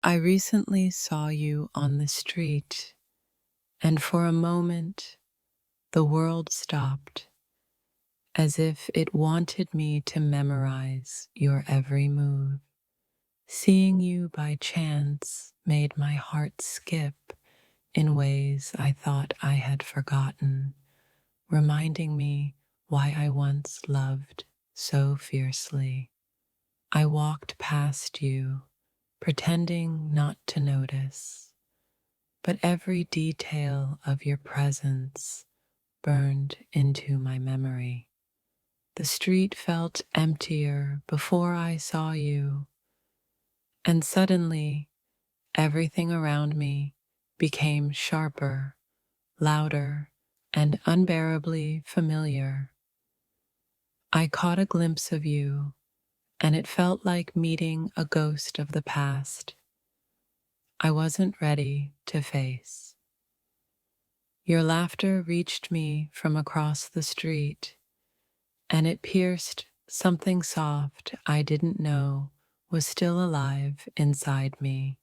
I recently saw you on the street, and for a moment the world stopped, as if it wanted me to memorize your every move. Seeing you by chance made my heart skip in ways I thought I had forgotten, reminding me why I once loved so fiercely. I walked past you, pretending not to notice, but every detail of your presence burned into my memory. The street felt emptier before I saw you, and suddenly everything around me became sharper, louder, and unbearably familiar. I caught a glimpse of you, and it felt like meeting a ghost of the past I wasn't ready to face. Your laughter reached me from across the street, and it pierced something soft I didn't know was still alive inside me.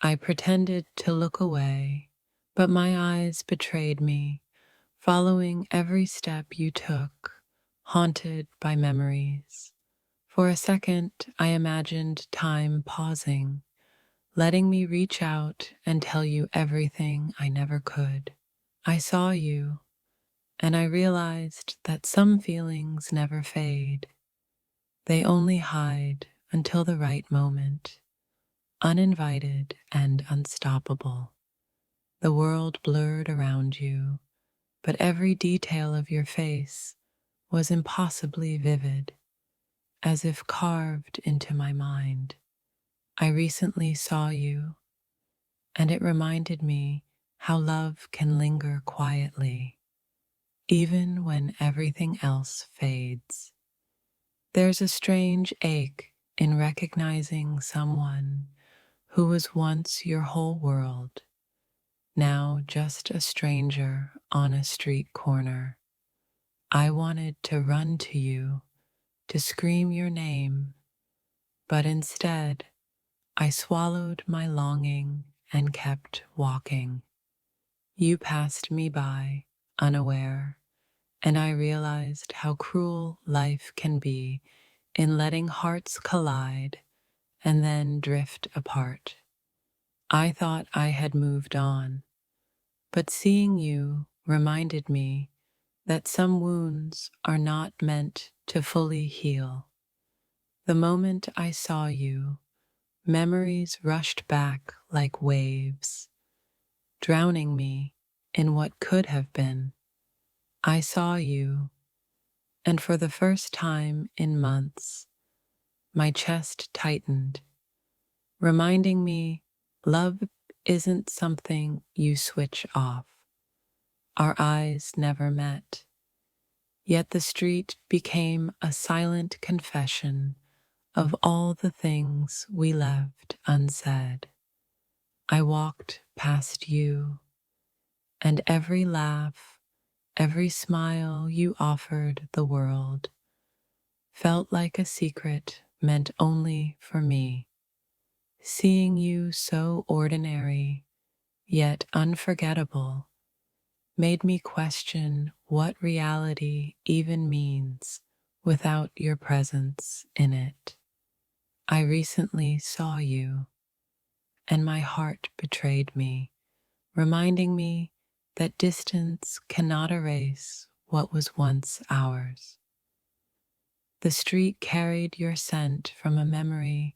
I pretended to look away, but my eyes betrayed me, following every step you took, haunted by memories. For a second, I imagined time pausing, letting me reach out and tell you everything I never could. I saw you, and I realized that some feelings never fade. They only hide until the right moment, uninvited and unstoppable. The world blurred around you, but every detail of your face was impossibly vivid, as if carved into my mind. I recently saw you, and it reminded me how love can linger quietly, even when everything else fades. There's a strange ache in recognizing someone who was once your whole world, now just a stranger on a street corner. I wanted to run to you, to scream your name, but instead I swallowed my longing and kept walking. You passed me by, unaware, and I realized how cruel life can be in letting hearts collide and then drift apart. I thought I had moved on, but seeing you reminded me that some wounds are not meant to fully heal. The moment I saw you, memories rushed back like waves, drowning me in what could have been. I saw you, and for the first time in months, my chest tightened, reminding me love isn't something you switch off. Our eyes never met, yet the street became a silent confession of all the things we left unsaid. I walked past you, and every laugh, every smile you offered the world felt like a secret meant only for me. Seeing you so ordinary, yet unforgettable, made me question what reality even means without your presence in it. I recently saw you, and my heart betrayed me, reminding me that distance cannot erase what was once ours. The street carried your scent from a memory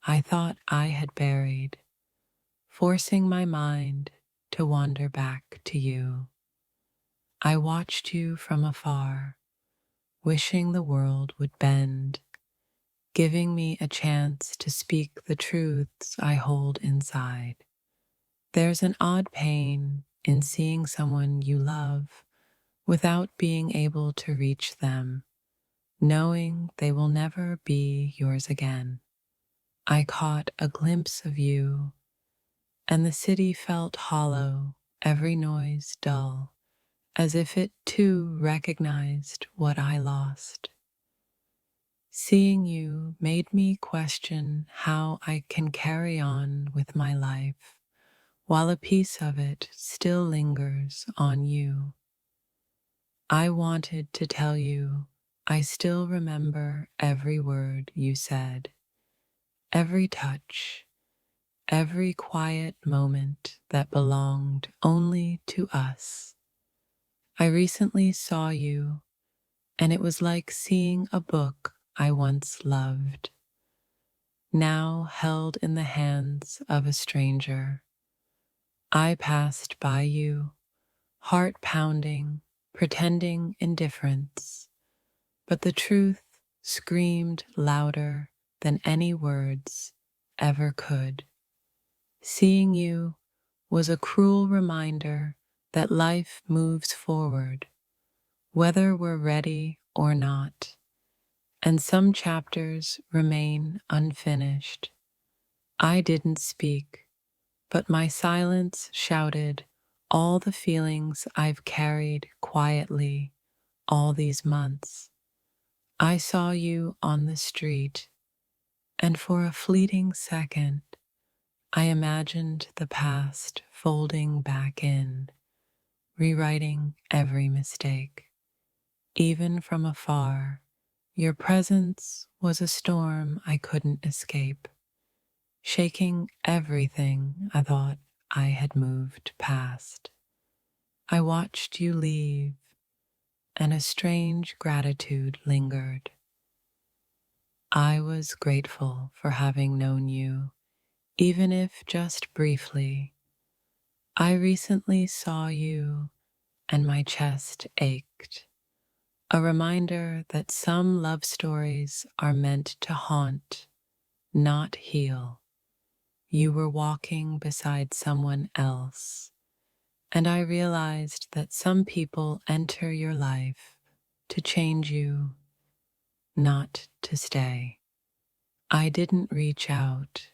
I thought I had buried, forcing my mind to wander back to you. I watched you from afar, wishing the world would bend, giving me a chance to speak the truths I hold inside. There's an odd pain in seeing someone you love without being able to reach them, knowing they will never be yours again. I caught a glimpse of you, and the city felt hollow, every noise dull, as if it too recognized what I lost. Seeing you made me question how I can carry on with my life while a piece of it still lingers on you. I wanted to tell you I still remember every word you said, every touch, every quiet moment that belonged only to us. I recently saw you, and it was like seeing a book I once loved, now held in the hands of a stranger. I passed by you, heart pounding, pretending indifference, but the truth screamed louder than any words ever could. Seeing you was a cruel reminder that life moves forward, whether we're ready or not, and some chapters remain unfinished. I didn't speak, but my silence shouted all the feelings I've carried quietly all these months. I saw you on the street, and for a fleeting second, I imagined the past folding back in, rewriting every mistake. Even from afar, your presence was a storm I couldn't escape, shaking everything I thought I had moved past. I watched you leave, and a strange gratitude lingered. I was grateful for having known you, even if just briefly. I recently saw you, and my chest ached, a reminder that some love stories are meant to haunt, not heal. You were walking beside someone else, and I realized that some people enter your life to change you, not to stay. I didn't reach out,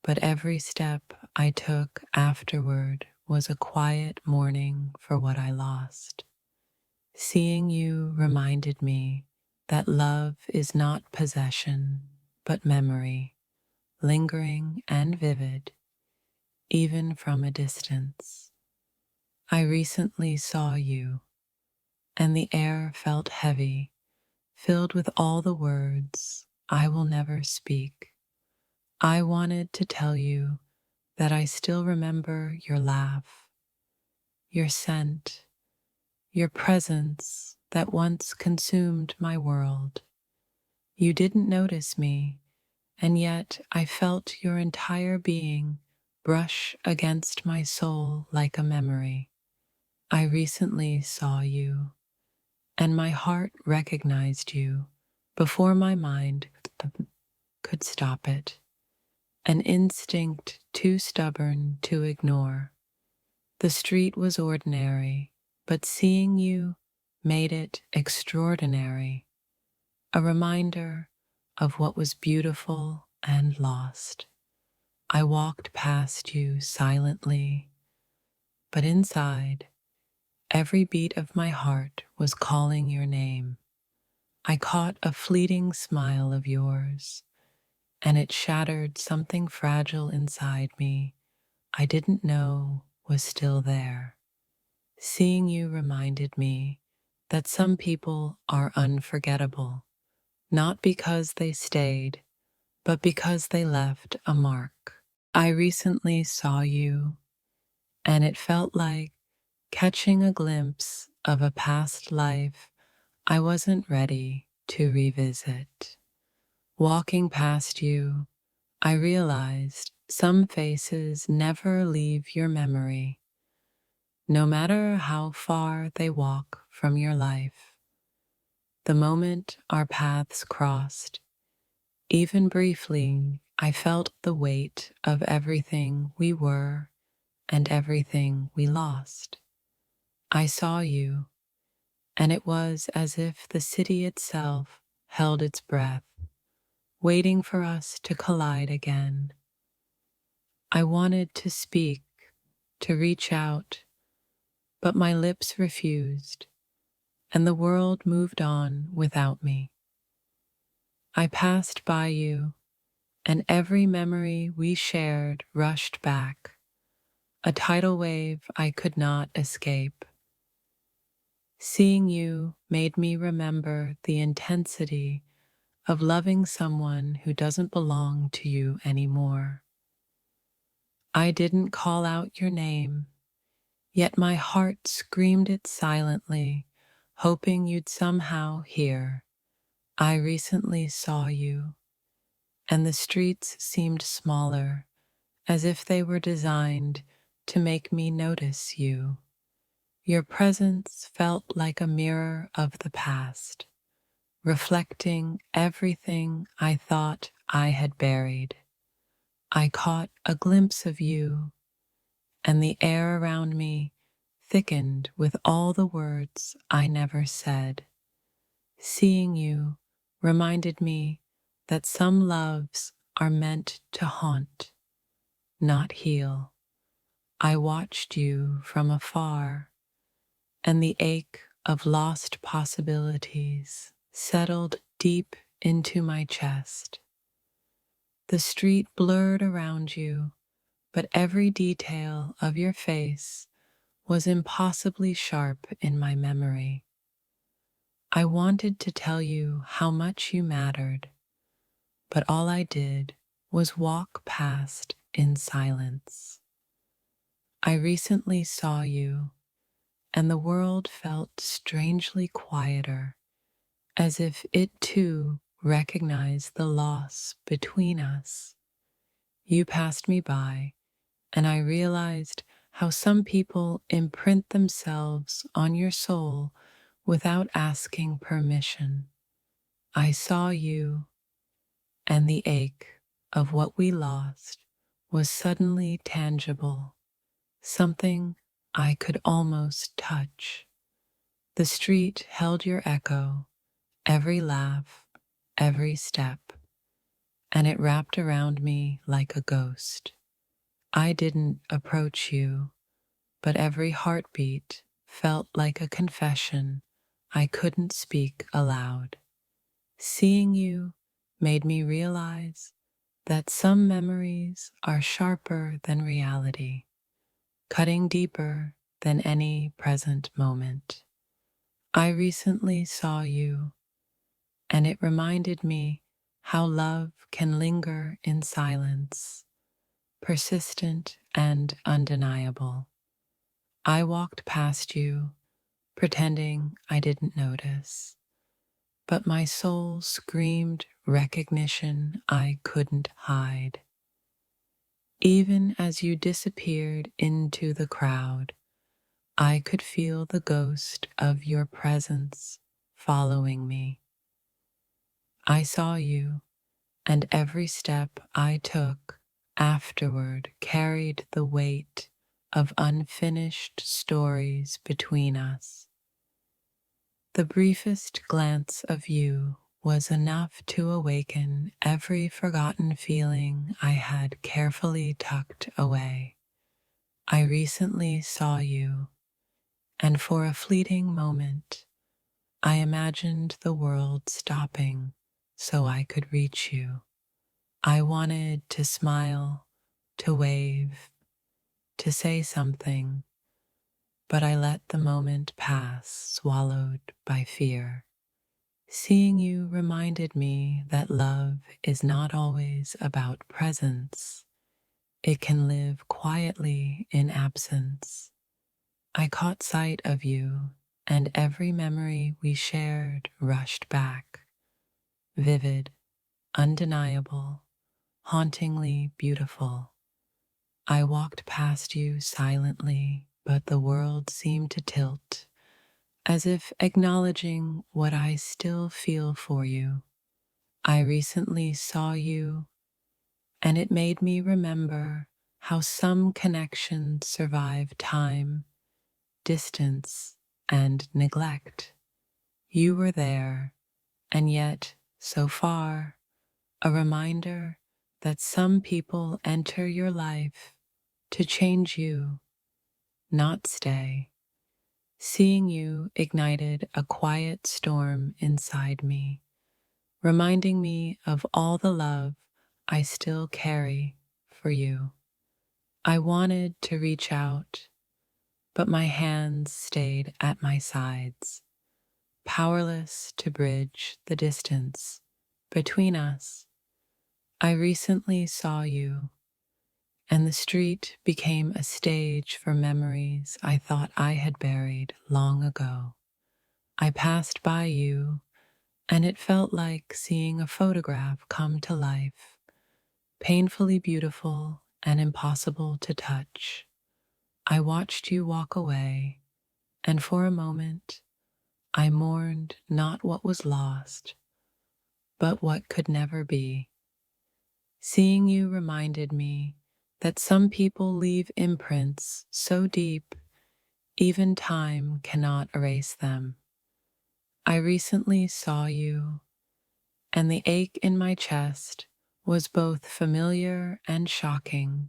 but every step I took afterward was a quiet mourning for what I lost. Seeing you reminded me that love is not possession, but memory, lingering and vivid, even from a distance. I recently saw you, and the air felt heavy, filled with all the words I will never speak. I wanted to tell you that I still remember your laugh, your scent, your presence that once consumed my world. You didn't notice me, and yet I felt your entire being brush against my soul like a memory. I recently saw you, and my heart recognized you before my mind could stop it, an instinct too stubborn to ignore. The street was ordinary, but seeing you made it extraordinary, a reminder of what was beautiful and lost. I walked past you silently, but inside, every beat of my heart was calling your name. I caught a fleeting smile of yours, and it shattered something fragile inside me I didn't know was still there. Seeing you reminded me that some people are unforgettable, not because they stayed, but because they left a mark. I recently saw you, and it felt like catching a glimpse of a past life I wasn't ready to revisit. Walking past you, I realized some faces never leave your memory, no matter how far they walk from your life. The moment our paths crossed, even briefly, I felt the weight of everything we were and everything we lost. I saw you, and it was as if the city itself held its breath, waiting for us to collide again. I wanted to speak, to reach out, but my lips refused, and the world moved on without me. I passed by you, and every memory we shared rushed back, a tidal wave I could not escape. Seeing you made me remember the intensity of loving someone who doesn't belong to you anymore. I didn't call out your name, yet my heart screamed it silently, hoping you'd somehow hear. I recently saw you, and the streets seemed smaller, as if they were designed to make me notice you. Your presence felt like a mirror of the past, reflecting everything I thought I had buried. I caught a glimpse of you, and the air around me thickened with all the words I never said. Seeing you reminded me that some loves are meant to haunt, not heal. I watched you from afar, and the ache of lost possibilities settled deep into my chest. The street blurred around you, but every detail of your face was impossibly sharp in my memory. I wanted to tell you how much you mattered, but all I did was walk past in silence. I recently saw you, and the world felt strangely quieter, as if it too recognized the loss between us. You passed me by, and I realized how some people imprint themselves on your soul without asking permission. I saw you, and the ache of what we lost was suddenly tangible, something I could almost touch. The street held your echo, every laugh, every step, and it wrapped around me like a ghost. I didn't approach you, but every heartbeat felt like a confession I couldn't speak aloud. Seeing you made me realize that some memories are sharper than reality, cutting deeper than any present moment. I recently saw you, and it reminded me how love can linger in silence, persistent and undeniable. I walked past you, pretending I didn't notice, but my soul screamed recognition I couldn't hide. Even as you disappeared into the crowd, I could feel the ghost of your presence following me. I saw you, and every step I took afterward carried the weight of unfinished stories between us. The briefest glance of you was enough to awaken every forgotten feeling I had carefully tucked away. I recently saw you, and for a fleeting moment, I imagined the world stopping so I could reach you. I wanted to smile, to wave, to say something, but I let the moment pass, swallowed by fear. Seeing you reminded me that love is not always about presence. It can live quietly in absence. I caught sight of you, and every memory we shared rushed back, vivid, undeniable, hauntingly beautiful. I walked past you silently, but the world seemed to tilt, as if acknowledging what I still feel for you. I recently saw you, and it made me remember how some connections survive time, distance, and neglect. You were there, and yet, so far, a reminder that some people enter your life to change you, not stay. Seeing you ignited a quiet storm inside me, reminding me of all the love I still carry for you. I wanted to reach out, but my hands stayed at my sides, powerless to bridge the distance between us. I recently saw you, and the street became a stage for memories I thought I had buried long ago. I passed by you, and it felt like seeing a photograph come to life, painfully beautiful and impossible to touch. I watched you walk away, and for a moment, I mourned not what was lost, but what could never be. Seeing you reminded me that some people leave imprints so deep, even time cannot erase them. I recently saw you, and the ache in my chest was both familiar and shocking,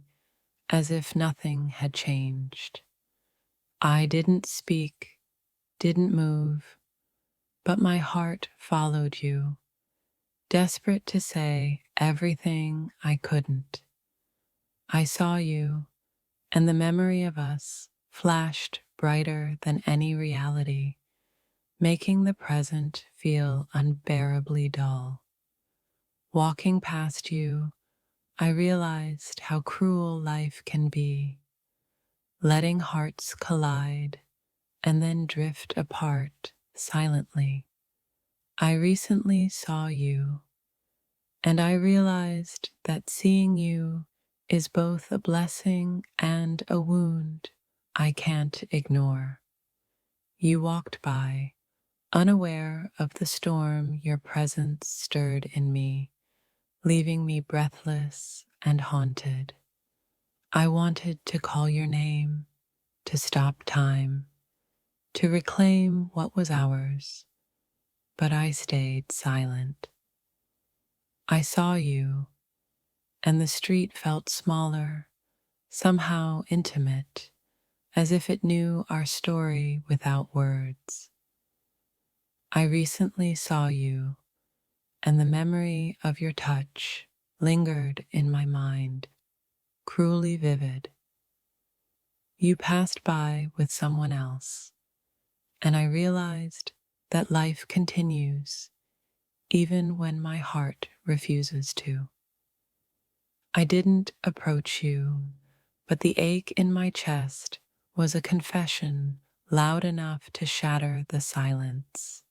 as if nothing had changed. I didn't speak, didn't move, but my heart followed you, desperate to say everything I couldn't. I saw you, and the memory of us flashed brighter than any reality, making the present feel unbearably dull. Walking past you, I realized how cruel life can be, letting hearts collide and then drift apart silently. I recently saw you, and I realized that seeing you is both a blessing and a wound I can't ignore. You walked by, unaware of the storm your presence stirred in me, leaving me breathless and haunted. I wanted to call your name, to stop time, to reclaim what was ours, but I stayed silent. I saw you, and the street felt smaller, somehow intimate, as if it knew our story without words. I recently saw you, and the memory of your touch lingered in my mind, cruelly vivid. You passed by with someone else, and I realized that life continues even when my heart refuses to. I didn't approach you, but the ache in my chest was a confession loud enough to shatter the silence.